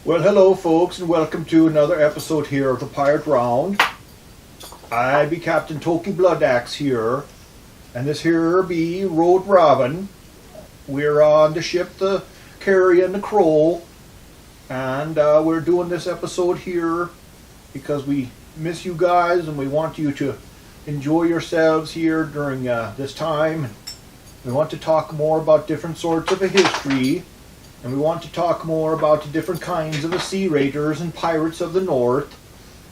Well, hello, folks, and welcome to another episode here of the Pirate Round. I be Captain Toki Bloodaxe here, and this here be Road Robin. We're on the ship the Carry and the Crow, and we're doing this episode here because we miss you guys and we want you to enjoy yourselves here during this time. We want to talk more about different sorts of a history. And we want to talk more about the different kinds of the sea raiders and pirates of the North.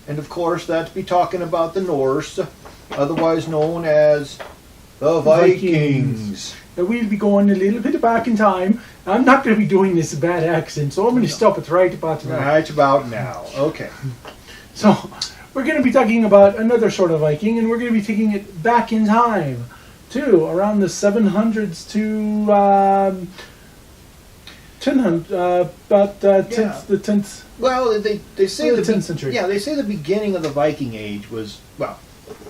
And of course, that's be talking about the Norse, otherwise known as the Vikings. Now we'll be going a little bit back in time. I'm not going to be doing this bad accent, so I'm going to stop it right about now. Right about now. Okay. So, we're going to be talking about another sort of Viking, and we're going to be taking it back in time, too, around the 700s to... 1000, about the 10th. Well, they say the 10th century. Yeah, they say the beginning of the Viking Age was, well,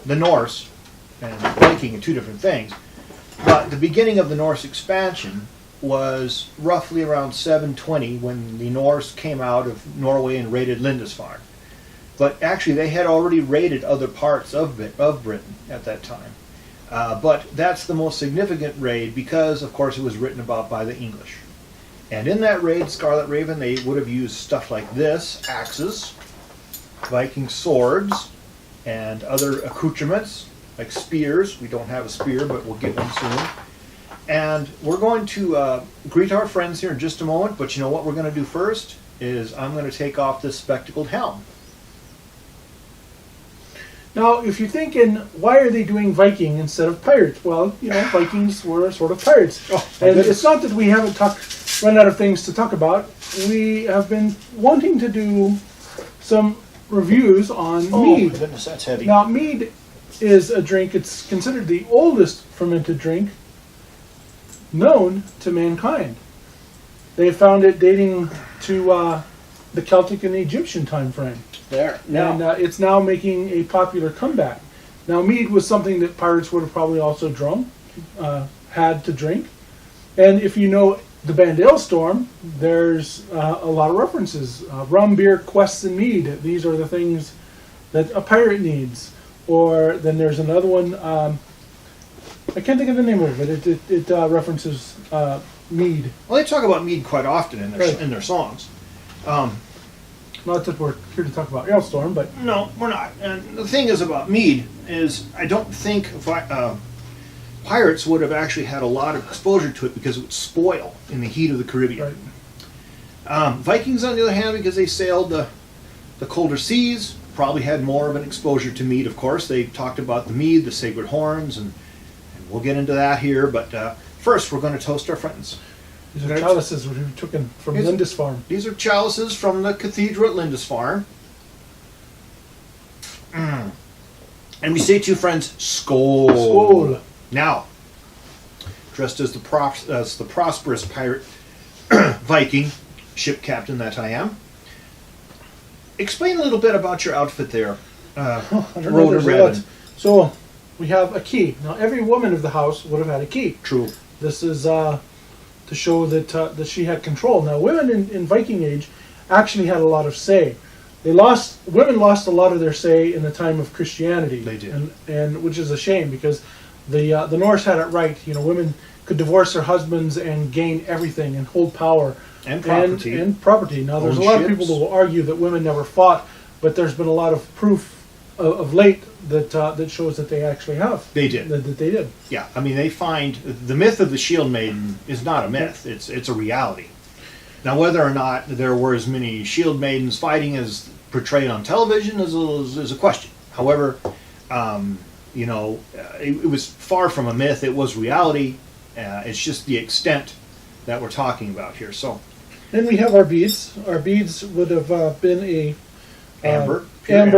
the Norse and Viking are two different things. But the beginning of the Norse expansion was roughly around 720 when the Norse came out of Norway and raided Lindisfarne. But actually, they had already raided other parts of Britain at that time. But that's the most significant raid because, of course, it was written about by the English. And in that raid, Scarlet Raven, they would have used stuff like this, axes, Viking swords, and other accoutrements, like spears. We don't have a spear, but we'll get one soon. And we're going to greet our friends here in just a moment, but you know what we're going to do first is I'm going to take off this spectacled helm. Now, if you're thinking, why are they doing Viking instead of pirates? Well, you know, Vikings were sort of pirates. And it's not that we haven't run out of things to talk about. We have been wanting to do some reviews on Mead. Oh my goodness, that's heavy. Now, Mead is a drink, it's considered the oldest fermented drink known to mankind. They found it dating to the Celtic and Egyptian time frame. There. And it's now making a popular comeback. Now, Mead was something that pirates would have probably also had to drink. And if you know the band Ailstorm, there's a lot of references. Rum, beer, quests, and mead. These are the things that a pirate needs. Or then there's another one. I can't think of the name of it. It references mead. Well, they talk about mead quite often in their songs. Not that we're here to talk about Ailstorm, but... No, we're not. And the thing is about mead is I don't think pirates would have actually had a lot of exposure to it because it would spoil in the heat of the Caribbean. Right. Vikings, on the other hand, because they sailed the colder seas, probably had more of an exposure to mead, of course. They talked about the mead, the sacred horns, and we'll get into that here. But first, we're going to toast our friends. These are chalices we took from Lindisfarne. These are chalices from the cathedral at Lindisfarne. And we say to you, friends, Skål. Skål. Now, dressed as the prosperous pirate Viking, ship captain that I am, explain a little bit about your outfit there, Rhoda Redden. So, we have a key. Now, every woman of the house would have had a key. True. This is... to show that she had control. Now, women in Viking Age actually had a lot of say. Women lost a lot of their say in the time of Christianity. They did, and which is a shame because the Norse had it right. You know, women could divorce their husbands and gain everything and hold power and property. And property. Now, there's a lot of people that will argue that women never fought, but there's been a lot of proof of late that shows that they actually have. They did. That they did. Yeah, I mean, they find the myth of the Shield Maiden is not a myth; it's a reality. Now, whether or not there were as many Shield Maidens fighting as portrayed on television is a question. However, you know, it was far from a myth; it was reality. It's just the extent that we're talking about here. So, then we have our beads. Our beads would have been a amber and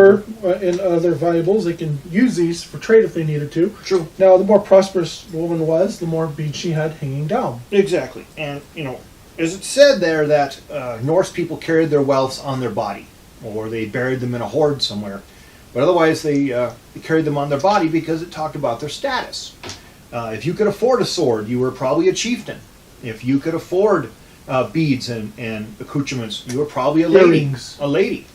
other valuables. They can use these for trade if they needed to. True. Now, the more prosperous the woman was, the more beads she had hanging down. Exactly. And, you know, as it said there that Norse people carried their wealths on their body, or they buried them in a hoard somewhere. But otherwise, they carried them on their body because it talked about their status. If you could afford a sword, you were probably a chieftain. If you could afford beads and accoutrements, you were probably a lady. Earrings. A lady.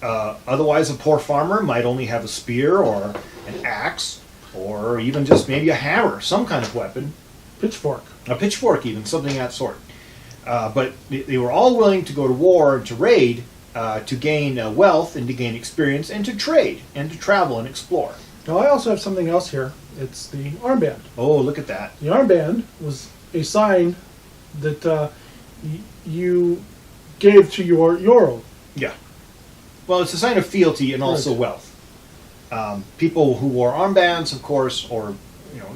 Otherwise, a poor farmer might only have a spear or an axe, or even just maybe a hammer, some kind of weapon. Pitchfork. A pitchfork even, something of that sort. But they were all willing to go to war and to raid to gain wealth and to gain experience and to trade and to travel and explore. Now I also have something else here. It's the armband. Oh, look at that. The armband was a sign that you gave to your Neureal. Yeah. Well, it's a sign of fealty and also Right. wealth. People who wore armbands, of course, or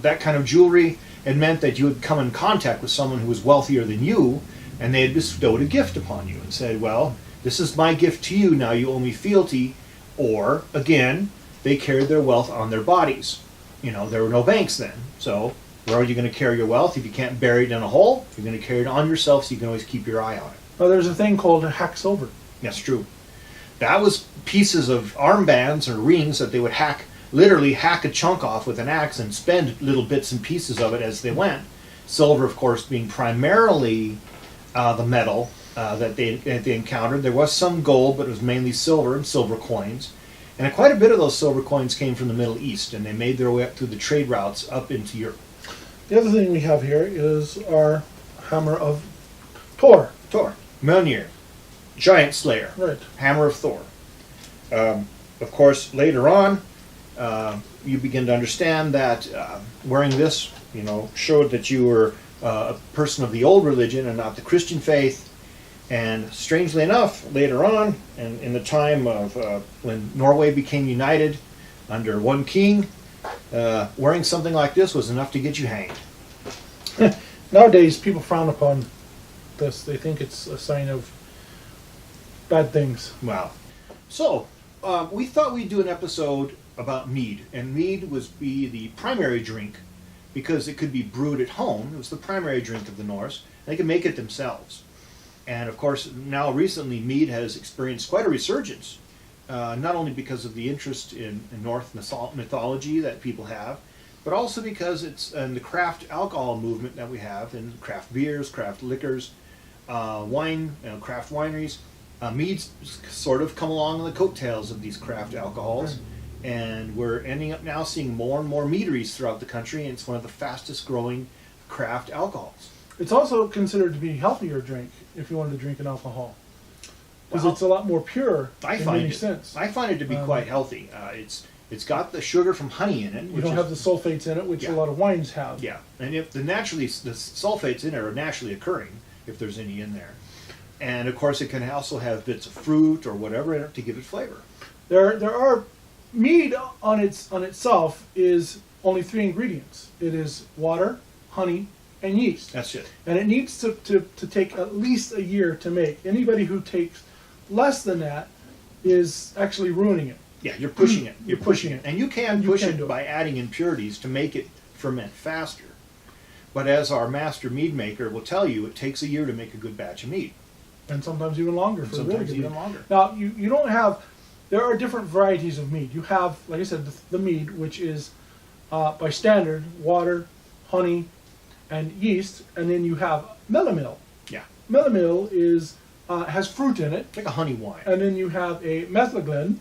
that kind of jewelry, it meant that you had come in contact with someone who was wealthier than you, and they had bestowed a gift upon you and said, well, this is my gift to you, now you owe me fealty. Or, again, they carried their wealth on their bodies. There were no banks then, so where are you going to carry your wealth? If you can't bury it in a hole, you're going to carry it on yourself so you can always keep your eye on it. Now there's a thing called a hack silver. That's true. That was pieces of armbands or rings that they would literally hack a chunk off with an axe and spend little bits and pieces of it as they went. Silver, of course, being primarily the metal that they encountered. There was some gold, but it was mainly silver and silver coins. And quite a bit of those silver coins came from the Middle East, and they made their way up through the trade routes up into Europe. The other thing we have here is our hammer of Thor. Thor, Mjolnir, Giant Slayer, Right. Hammer of Thor. Of course, later on, you begin to understand that wearing this, showed that you were a person of the old religion and not the Christian faith. And strangely enough, later on, and in the time of when Norway became united under one king, wearing something like this was enough to get you hanged. Nowadays, people frown upon this. They think it's a sign of bad things. Wow. So, we thought we'd do an episode about mead. And mead would be the primary drink because it could be brewed at home. It was the primary drink of the Norse. They could make it themselves. And of course, now recently, mead has experienced quite a resurgence. Not only because of the interest in Norse mythology that people have, but also because it's in the craft alcohol movement that we have in craft beers, craft liquors, wine, craft wineries. Mead's sort of come along on the coattails of these craft alcohols, and we're ending up now seeing more and more meaderies throughout the country, and it's one of the fastest growing craft alcohols. It's also considered to be a healthier drink if you wanted to drink an alcohol. Because Well, it's a lot more pure in many sense. I find it to be quite healthy. It's got the sugar from honey in it. You don't have the sulfates in it, which Yeah. a lot of wines have. Yeah, and if the sulfates in it are naturally occurring, if there's any in there. And of course, it can also have bits of fruit or whatever in it to give it flavor. There are mead on itself is only 3 ingredients. It is water, honey, and yeast. That's it. And it needs to take at least a year to make. Anybody who takes less than that is actually ruining it. Yeah, you're pushing it. You're pushing it. And you can You push can it do it. by adding impurities to make it ferment faster. But as our master mead maker will tell you, it takes a year to make a good batch of mead. And sometimes even longer And for a really sometimes good even mead. longer. Now, you don't have, there are different varieties of mead. You have, like I said, the mead, which is by standard, water, honey, and yeast, and then you have melomel. Yeah, Melomel is has fruit in it, like a honey wine. and then you have a methylglyn,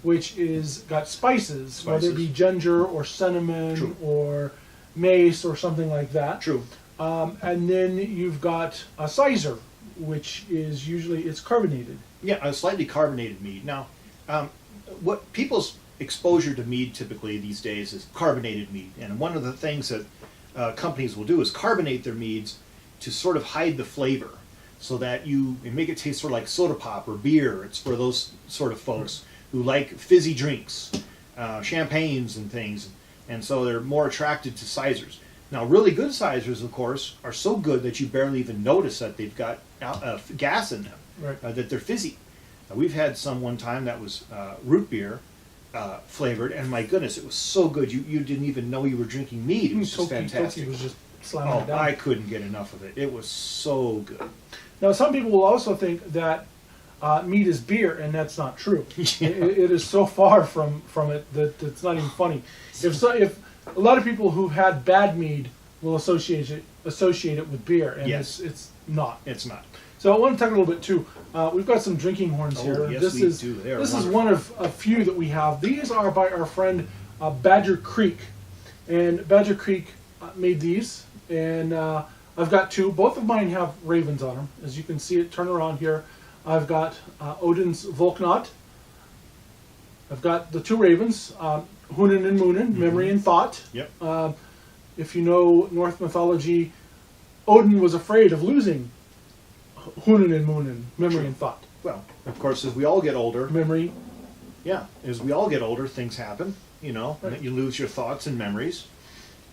which is got spices, whether it be Spices. ginger or cinnamon True. or mace or something like that. True. And then you've got a sizer, which is usually it's carbonated. Yeah, a slightly carbonated mead. Now, what people's exposure to mead typically these days is carbonated mead. And one of the things that companies will do is carbonate their meads to sort of hide the flavor so that you make it taste sort of like soda pop or beer. It's for those sort of folks who like fizzy drinks, champagnes and things. And so they're more attracted to sizers. Now, really good sizers, of course, are so good that you barely even notice that they've got gas in them, Right. that they're fizzy. We've had some one time that was root beer flavored, and my goodness, it was so good. You didn't even know you were drinking mead. It was just fantastic. Toki was just slamming Oh, it down. I couldn't get enough of it. It was so good. Now, some people will also think that mead is beer, and that's not true. Yeah. It is so far from it that it's not even funny. If a lot of people who've had bad mead will associate it with beer, and Yes. it's not. It's not. So I want to talk a little bit too. We've got some drinking horns Oh, here. yes, this we is do. They are this is wonderful. one of a few that we have. These are by our friend Badger Creek, and Badger Creek made these, and I've got two. Both of mine have ravens on them, as you can see it. Turn around here. I've got Odin's Volknot. I've got the two ravens, Hunin and Moonin, Memory and Thought. Yep. If you know Norse mythology, Odin was afraid of losing Hunin and Moonin, Memory and Thought. Well, of course, as we all get older, Memory. yeah, as we all get older, things happen. You know, Right. you lose your thoughts and memories.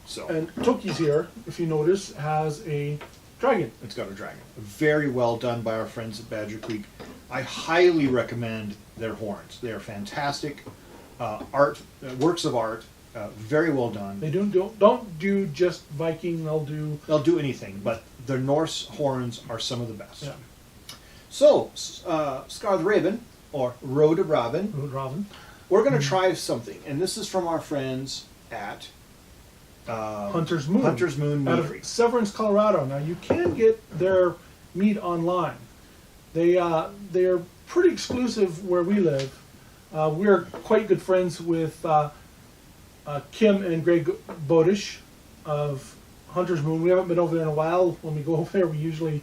So And Toki's here, if you notice, has a dragon. it's got a dragon. Very well done by our friends at Badger Creek. I highly recommend their horns. They are fantastic works of art. Very well done. They don't do just Viking. They'll do anything, but their Norse horns are some of the best. Yeah. So, Scar the Raven, or Rhoda Robin, Robin. we're going to try something, and this is from our friends at Hunters Moon. Hunters Moon Out of Meadery. Severance, Colorado. Now you can get their mead online. They are pretty exclusive where we live. We're quite good friends with Kim and Greg Bodish of Hunters Moon. We haven't been over there in a while. When we go over there, we usually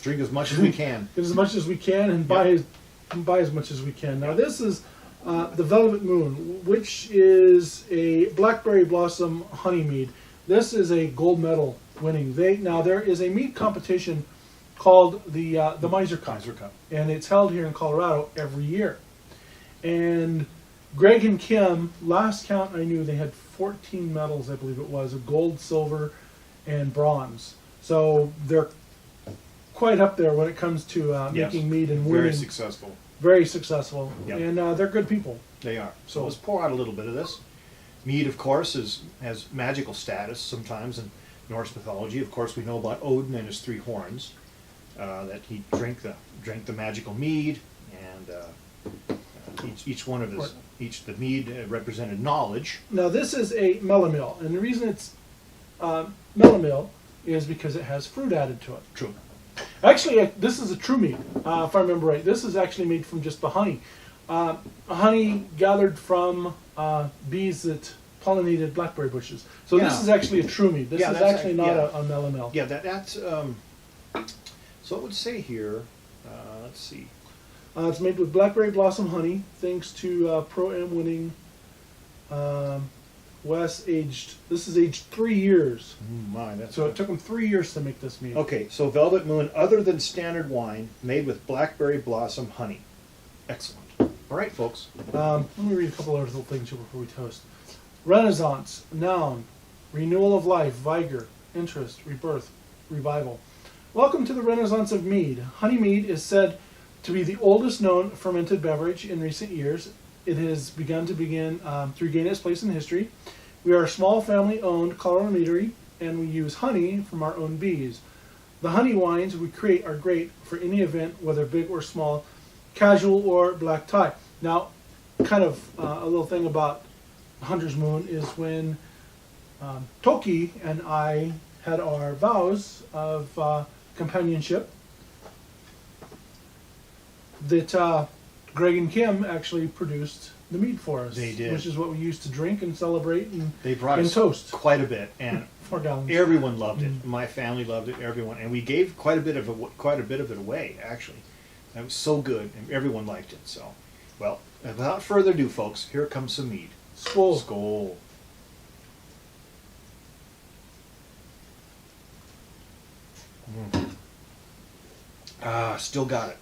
Drink as much as we can. get as much as we can and buy as much as we can. Now this is the Velvet Moon, which is a blackberry blossom honey mead. This is a gold medal winning. Now there is a mead competition called the Miser Cup, Miser Cup. and it's held here in Colorado every year. And Greg and Kim, last count I knew, they had 14 medals, I believe it was, of gold, silver, and bronze. So they're quite up there when it comes to Yes. making mead and winning. Very successful. Very successful, Yep. and they're good people. They are. So let's pour out a little bit of this. Mead, of course, has magical status sometimes in Norse mythology. Of course, we know about Odin and his three horns, that he drank the magical mead, and each one of his the mead represented knowledge. Now this is a melomel, and the reason it's melomel is because it has fruit added to it. True. Actually, this is a true mead, if I remember right. This is actually made from just the honey. Honey gathered from bees that pollinated blackberry bushes. So this Yeah. is actually a true mead. This Yeah, is that's actually ac- not yeah. a melomel. Yeah, that's. So it would say here. Let's see. It's made with blackberry blossom honey, thanks to Pro-Am winning Wes aged. This is aged 3 years. My, that's So it took them 3 years to make this mead. Okay, so Velvet Moon, other than standard wine, made with blackberry blossom honey. Excellent. All right, folks. Let me read a couple other little things here before we toast. Renaissance, noun, renewal of life, vigor, interest, rebirth, revival. Welcome to the Renaissance of mead. Honey mead is said to be the oldest known fermented beverage in recent years. It has begun to regain its place in history. We are a small family-owned Colorado meadery, and we use honey from our own bees. The honey wines we create are great for any event, whether big or small, casual or black tie. Now, kind of a little thing about Hunter's Moon is when Toki and I had our vows of companionship, that Greg and Kim actually produced the mead for us. They did. Which is what we used to drink and celebrate and, They brought and us toast. quite a bit, and 4 gallons. everyone loved it. My family loved it. Everyone, and we gave quite a bit of it away. Actually, it was so good, and everyone liked it. So, well, without further ado, folks, here comes some mead. Skål. Skål. Still got it.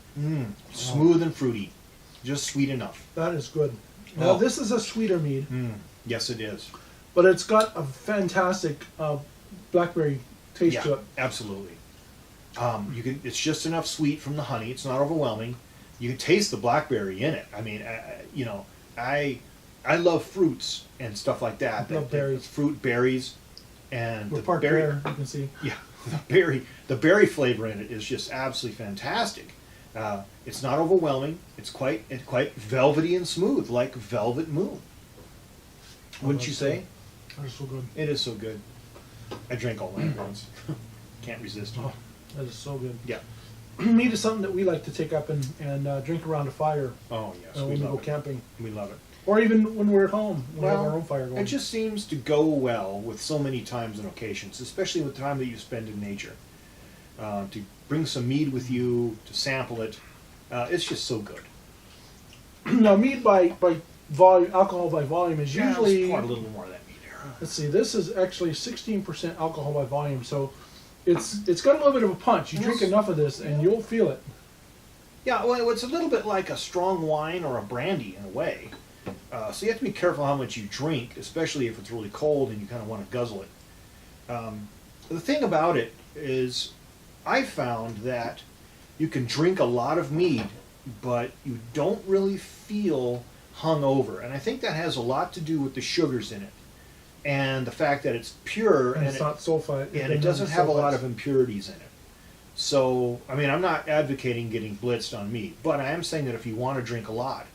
Smooth and fruity, just sweet enough. That is good. Now Oh. this is a sweeter mead, Yes, it is. but it's got a fantastic blackberry taste to Yeah, it. absolutely. It's just enough sweet from the honey. It's not overwhelming. You can taste the blackberry in it. I mean, I love fruits and stuff like that. Love berries. Fruit, berries, and We're the parked berry. there, you can see. Yeah, the berry flavor in it is just absolutely fantastic. It's not overwhelming. It's quite velvety and smooth, like Velvet Moon. Wouldn't you say? That's so good. It is so good. I drank all night once. Can't resist. Oh, that is so good. Yeah. Mead is something that we like to take up and drink around a fire Oh yes, when we we go love it. camping. We love it. Or even when we're at home, we have our own fire going. It just seems to go well with so many times and occasions, especially with the time that you spend in nature. To bring some mead with you, to sample it, it's just so good. Now, mead by volume, alcohol by volume is usually. Let's pour a little more of that mead here. Let's see. This is actually 16% alcohol by volume, so it's got a little bit of a punch. You drink enough of this, and you'll feel it. Yeah, well, it's a little bit like a strong wine or a brandy in a way. So you have to be careful how much you drink, especially if it's really cold and you kind of want to guzzle it. The thing about it is, I found that you can drink a lot of mead, but you don't really feel hungover, and I think that has a lot to do with the sugars in it, and the fact that it's pure And it's not sulfite. and it doesn't have a lot of impurities in it. So, I mean, I'm not advocating getting blitzed on mead, but I am saying that if you want to drink a lot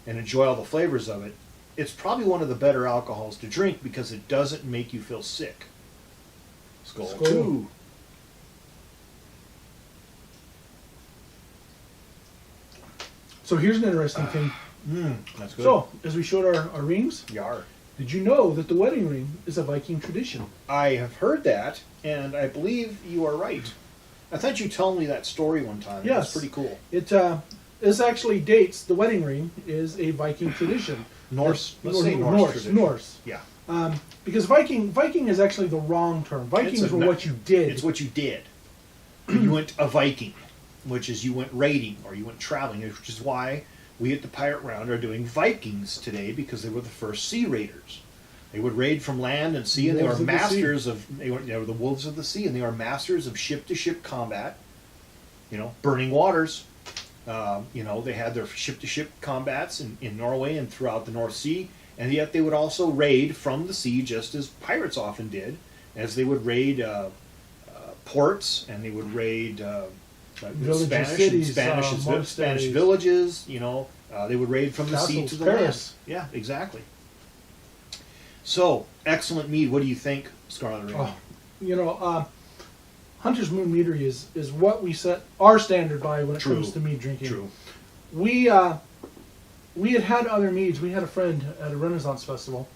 and enjoy all the flavors of it, it's probably one of the better alcohols to drink because it doesn't make you feel sick. Skull. Skull. 2. So here's an interesting thing. That's good. So, as we showed our rings, Yar. did you know that the wedding ring is a Viking tradition? I have heard that, and I believe you are right. I thought you told me that story one time. Yes. It's pretty cool. This actually dates, the wedding ring is a Viking tradition. Norse. Let's say Norse tradition. Norse. Yeah. Because Viking is actually the wrong term. Vikings were what you did. It's what you did. You went a Viking, which is you went raiding or you went traveling, which is why we at the Pirate Round are doing Vikings today, because they were the first sea raiders. They would raid from land and sea, and they were masters of. They were the wolves of the sea, and they are masters of ship-to-ship combat. You know, burning waters. They had their ship-to-ship combats in Norway and throughout the North Sea, and yet they would also raid from the sea, just as pirates often did, as they would raid ports, and they would raid Spanish villages. They would raid from the sea to the land. Yeah, exactly. So, excellent mead. What do you think, Scarlet Rain? Hunters Moon Meadery is what we set our standard by when it comes to mead drinking. True. We had other meads. We had a friend at a Renaissance festival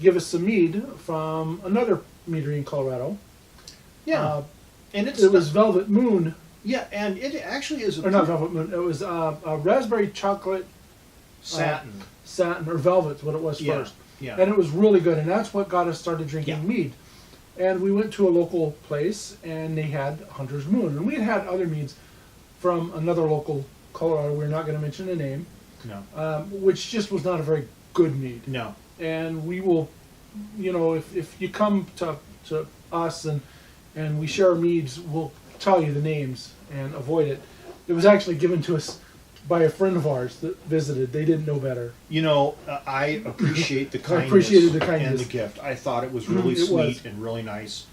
give us some mead from another meadery in Colorado. Yeah, and it was Velvet Moon. Yeah, and it actually is not Velvet Moon. It was a raspberry chocolate satin or velvet. What it was first. Yeah, and it was really good, and that's what got us started drinking mead. And we went to a local place, and they had Hunter's Moon. And we had other meads from another local Colorado. We're not going to mention the name. No. Which just was not a very good mead. No. And we will, if you come to us and we share meads, we'll tell you the names and avoid it. It was actually given to us by a friend of ours that visited. They didn't know better. I appreciate the kindness. I appreciated the kindness and the gift. I thought it was really sweet and really nice.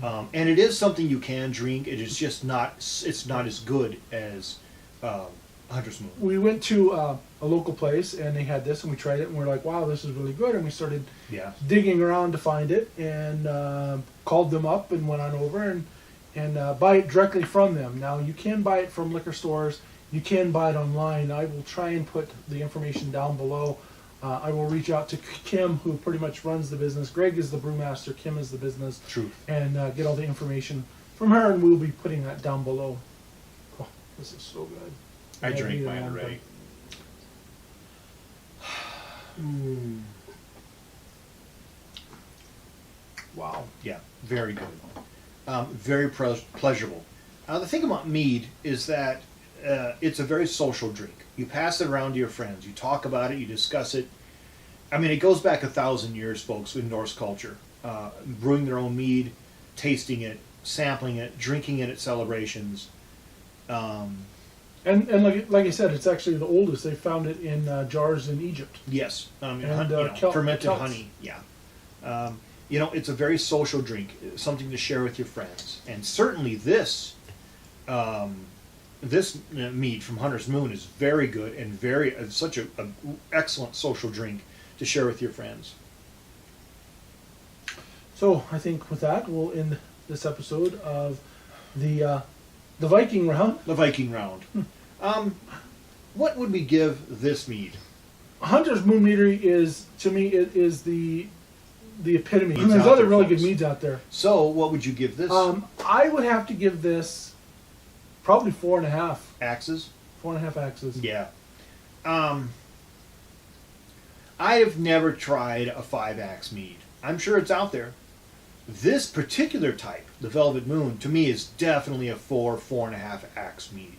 And it is something you can drink. It is just not. It's not as good as Hunter's Moon. We went to a local place and they had this, and we tried it, and we're like, "Wow, this is really good." And we started digging around to find it, and called them up and went on over and buy it directly from them. Now you can buy it from liquor stores. You can buy it online. I will try and put the information down below. I will reach out to Kim, who pretty much runs the business. Greg is the brewmaster. Kim is the business. True. And get all the information from her, and we'll be putting that down below. Oh, this is so good. I drank mine already. Wow. Yeah, very good. Very pleasurable. The thing about mead is that it's a very social drink. You pass it around to your friends. You talk about it. You discuss it. I mean, it goes back 1,000 years, folks, in Norse culture. Brewing their own mead, tasting it, sampling it, drinking it at celebrations. And like I said, it's actually the oldest. They found it in jars in Egypt. Yes, and fermented honey. Yeah, it's a very social drink, something to share with your friends. And certainly this mead from Hunter's Moon is very good and such a excellent social drink to share with your friends. So I think with that, we'll end this episode of the Viking round. The Viking round. What would we give this mead? Hunter's Moon Meadery is, to me, it is the epitome. Meads And there's out other there, really folks. good meads out there. So, what would you give this? I would have to give this probably 4.5. Axes? 4.5 axes. Yeah. I have never tried a 5-axe mead. I'm sure it's out there. This particular type, the Velvet Moon, to me is definitely a 4.5 axe mead.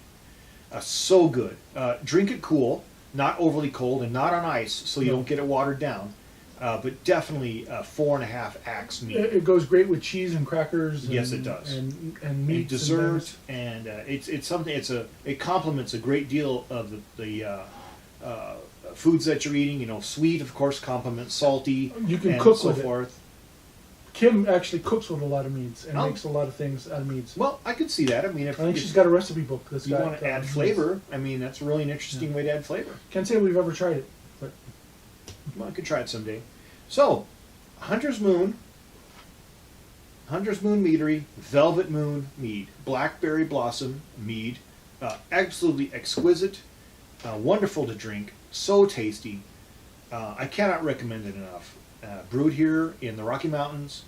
So good. Drink it cool, not overly cold, and not on ice, so you No. don't get it watered down. But definitely a 4.5 axe mead. It goes great with cheese and crackers. And, Yes, it does. And And meats dessert, and it's something. It complements a great deal of the foods that you're eating. You know, sweet, of course, complements salty. You can and cook so with it. forth. Kim actually cooks with a lot of meats and Oh. makes a lot of things out of meats. Well, I could see that. I mean, if I think she's got a recipe book that's you got. want to add meats. flavor, I mean, that's really an interesting way to add flavor. Can't say we've ever tried it, but Well, I could try it someday. So, Hunter's Moon Meadery, Velvet Moon Mead, Blackberry Blossom Mead, absolutely exquisite, wonderful to drink, so tasty. I cannot recommend it enough. Brewed here in the Rocky Mountains,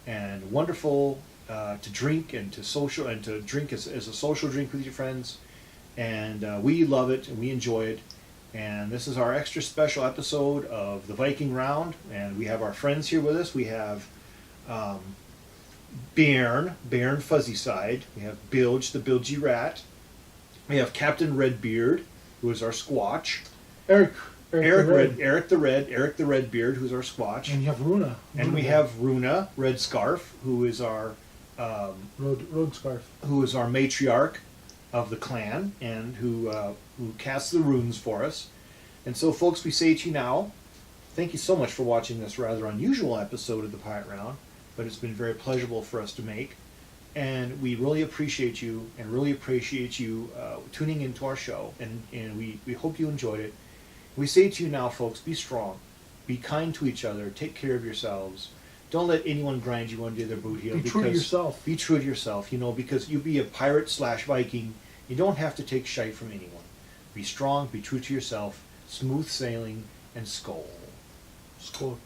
and wonderful to drink and to drink as a social drink with your friends. And we love it and we enjoy it. And this is our extra special episode of the Viking Round, and we have our friends here with us. We have Bairn Fuzzyside. We have Bilge, the Bilgy Rat. We have Captain Redbeard, who is our Squatch. Erik the Redbeard, who's our Squatch. and you have Runa. And we have Runa, Red Scarf, who is our road scarf. who is our matriarch of the clan, and who casts the runes for us. And so, folks, we say to you now, thank you so much for watching this rather unusual episode of the Pirate Round, but it's been very pleasurable for us to make, and we really appreciate you, and really appreciate you tuning into our show, and we hope you enjoyed it. We say to you now, folks, be strong, be kind to each other, take care of yourselves. Don't let anyone grind you under their boot heel. Be true to yourself. Be true to yourself, because you be a pirate / Viking, you don't have to take shite from anyone. Be strong, be true to yourself, smooth sailing, and skål. Skål.